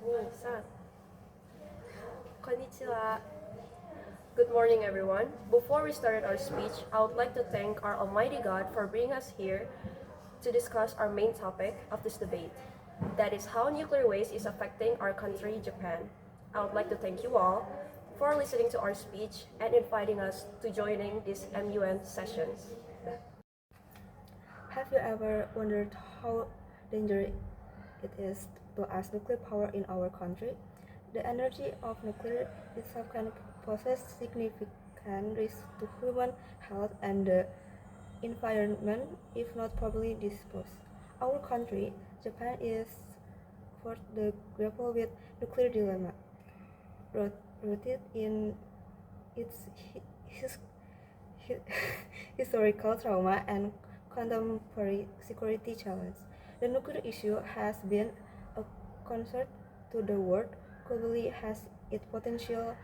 2, 3. Konnichiwa. Good morning, everyone. Before we start our speech, I would like to thank our Almighty God for bringing us here to discuss our main topic of this debate. That is how nuclear waste is affecting our country, Japan. I would like to thank you all for listening to our speech and inviting us to joining these MUN sessions. Have you ever wondered how dangerous it is to use nuclear power in our country? The energy of nuclear itself can pose significant risk to human health and the environment if not properly disposed. Our country, Japan, is forced to grapple with nuclear dilemma, rooted in its historical trauma and contemporary security challenge. The nuclear issue has been a concern to the world globally has its potential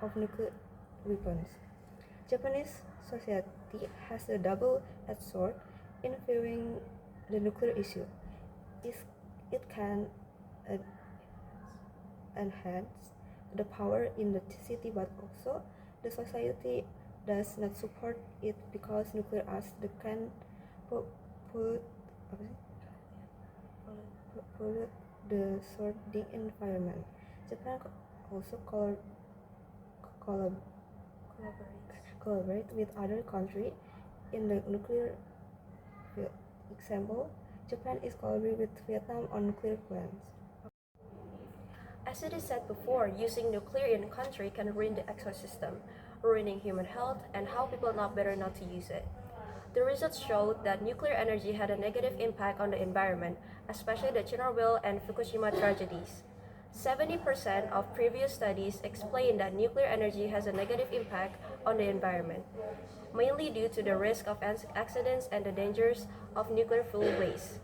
of nuclear weapons. Japanese society has a double-edged sword in viewing the nuclear issue. It can enhance the power in the city, but also the society does not support it because nuclear as the can pollute the surrounding environment. Japan also collaborate with other countries in the nuclear field. Example, Japan is collaborating with Vietnam on nuclear plants. As it is said before, using nuclear in a country can ruin the ecosystem, ruining human health and how people know better not to use it. The results showed that nuclear energy had a negative impact on the environment, especially the Chernobyl and Fukushima tragedies. 70% of previous studies explain that nuclear energy has a negative impact on the environment, mainly due to the risk of accidents and the dangers of nuclear fuel waste.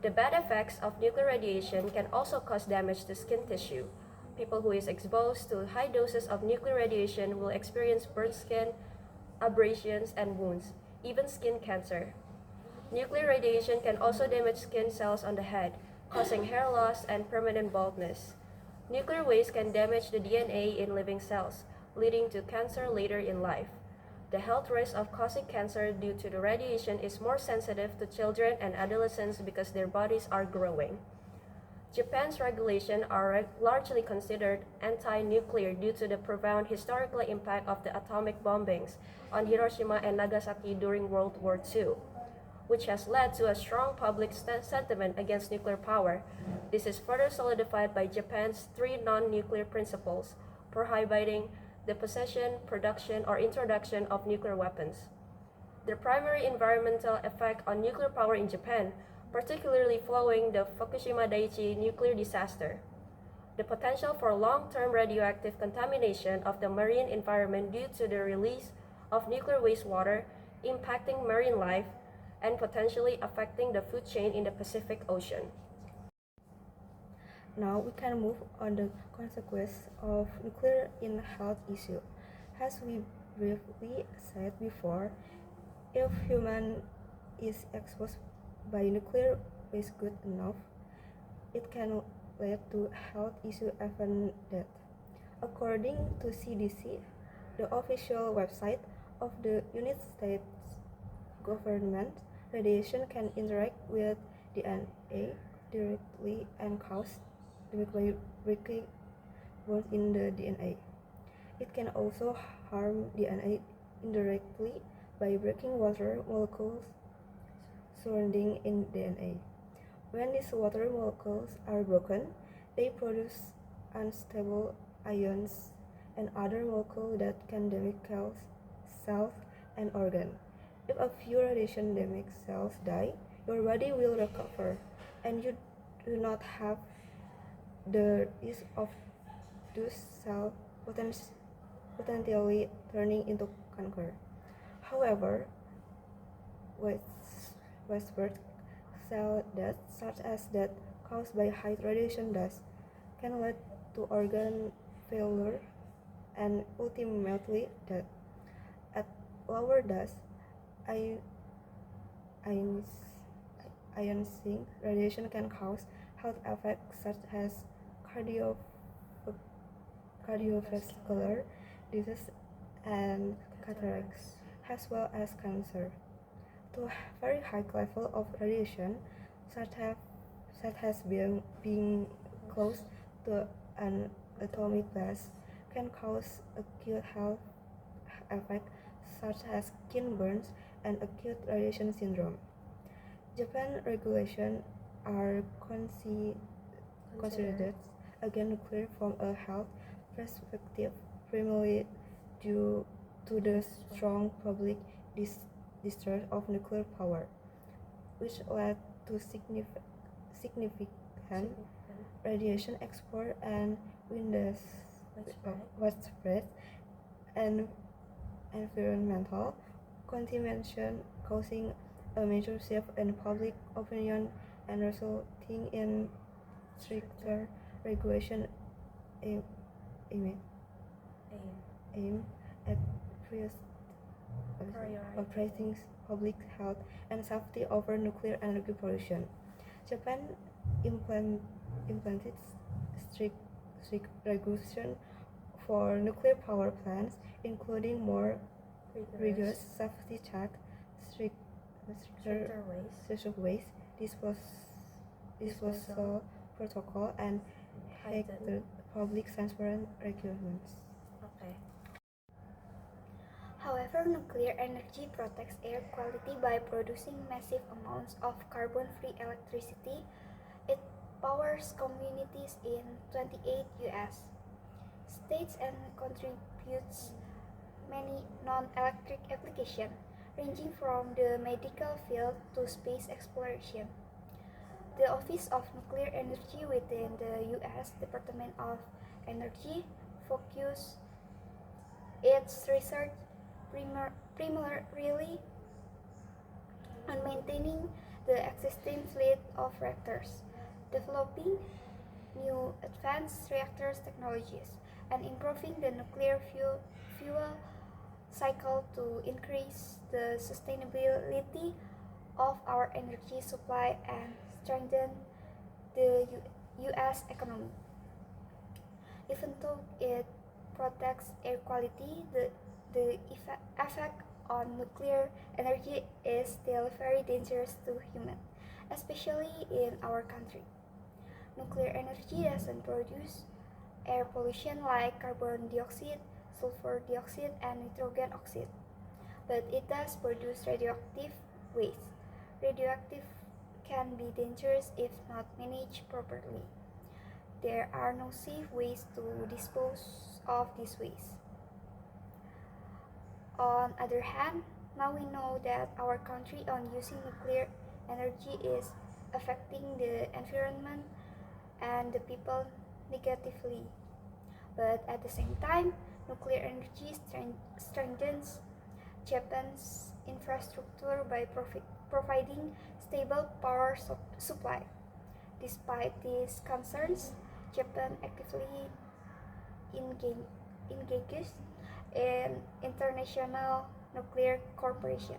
The bad effects of nuclear radiation can also cause damage to skin tissue. People who is exposed to high doses of nuclear radiation will experience burnt skin, abrasions, and wounds, even skin cancer. Nuclear radiation can also damage skin cells on the head, causing hair loss and permanent baldness. Nuclear waste can damage the DNA in living cells, leading to cancer later in life. The health risk of causing cancer due to the radiation is more sensitive to children and adolescents because their bodies are growing. Japan's regulations are largely considered anti-nuclear due to the profound historical impact of the atomic bombings on Hiroshima and Nagasaki during World War II, which has led to a strong public sentiment against nuclear power. This is further solidified by Japan's 3 non-nuclear principles, prohibiting the possession, production, or introduction of nuclear weapons. The primary environmental effect on nuclear power in Japan, particularly following the Fukushima Daiichi nuclear disaster. The potential for long-term radioactive contamination of the marine environment due to the release of nuclear wastewater, impacting marine life, and potentially affecting the food chain in the Pacific Ocean. Now we can move on the consequences of nuclear in health issue. As we briefly said before, if human is exposed by nuclear waste good enough, it can lead to health issue even death. According to CDC, the official website of the United States government, radiation can interact with DNA directly and cause damage by breaking bonds in the DNA. It can also harm DNA indirectly by breaking water molecules surrounding in DNA. When these water molecules are broken, they produce unstable ions and other molecules that can damage cells and organs. If a few radiation damaged cells die, your body will recover, and you do not have the risk of those cells potentially turning into cancer. However, widespread cell death, such as that caused by high radiation dose, can lead to organ failure and ultimately death. At lower dose, ionizing radiation can cause health effects such as cardio, cardiovascular disease and cataracts, as well as cancer. To very high level of radiation, such as being close to an atomic blast, can cause acute health effects such as skin burns and acute radiation syndrome. Japan regulations are considered against nuclear from a health perspective, primarily due to the strong public distrust of nuclear power, which led to significant radiation export and widespread and environmental contamination, causing a major shift in public opinion and resulting in stricter regulation aimed at prioritizing public health and safety over nuclear energy pollution. Japan implemented strict regulation for nuclear power plants, including more rigorous safety checks, stricter waste disposal protocol, and heightened public transparent regulations. Okay. However, nuclear energy protects air quality by producing massive amounts of carbon-free electricity. It powers communities in 28 U.S. states and contributes many non-electric applications, ranging from the medical field to space exploration. The Office of Nuclear Energy within the U.S. Department of Energy focuses its research primarily on maintaining the existing fleet of reactors, developing new advanced reactors technologies, and improving the nuclear fuel cycle to increase the sustainability of our energy supply and strengthen the U.S. economy. Even though it protects air quality, the effect on nuclear energy is still very dangerous to humans, especially in our country. Nuclear energy doesn't produce air pollution like carbon dioxide, sulfur dioxide, and nitrogen oxide, but it does produce radioactive waste. Radioactive can be dangerous if not managed properly. There are no safe ways to dispose of this waste. On the other hand, now we know that our country on using nuclear energy is affecting the environment and the people negatively. But at the same time, nuclear energy strengthens Japan's infrastructure by providing stable power supply. Despite these concerns, Japan actively engages in international nuclear cooperation.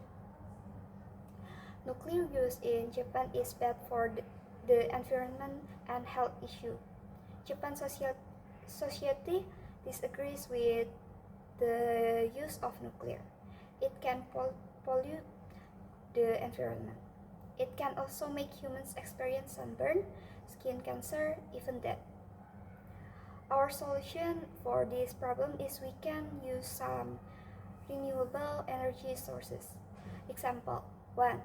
Nuclear use in Japan is bad for the environment and health issue. Japan society disagrees with the use of nuclear. It can pollute the environment. It can also make humans experience sunburn, skin cancer, even death. Our solution for this problem is we can use some renewable energy sources. Example 1.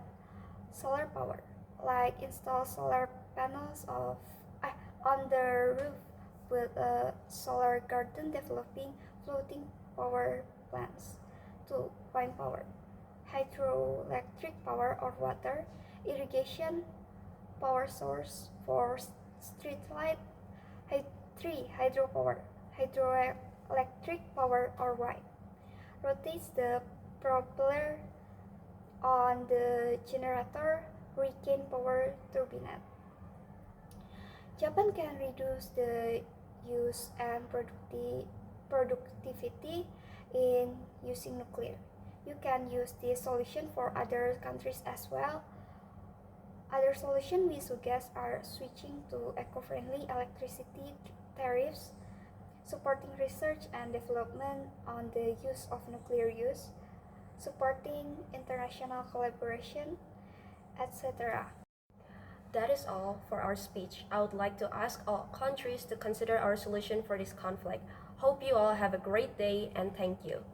Solar power, like install solar panels on the roof with a solar garden developing floating power plants. 2. Wind power, hydroelectric power or water, irrigation, power source for street light. 3. Hydropower, hydroelectric power or wind, rotates the propeller on the generator, hurricane power turbine. Japan can reduce the use and productivity in using nuclear. You can use this solution for other countries as well. Other solutions we suggest are switching to eco-friendly electricity tariffs, supporting research and development on the use of nuclear use, supporting international collaboration, etc. That is all for our speech. I would like to ask all countries to consider our solution for this conflict. Hope you all have a great day and thank you.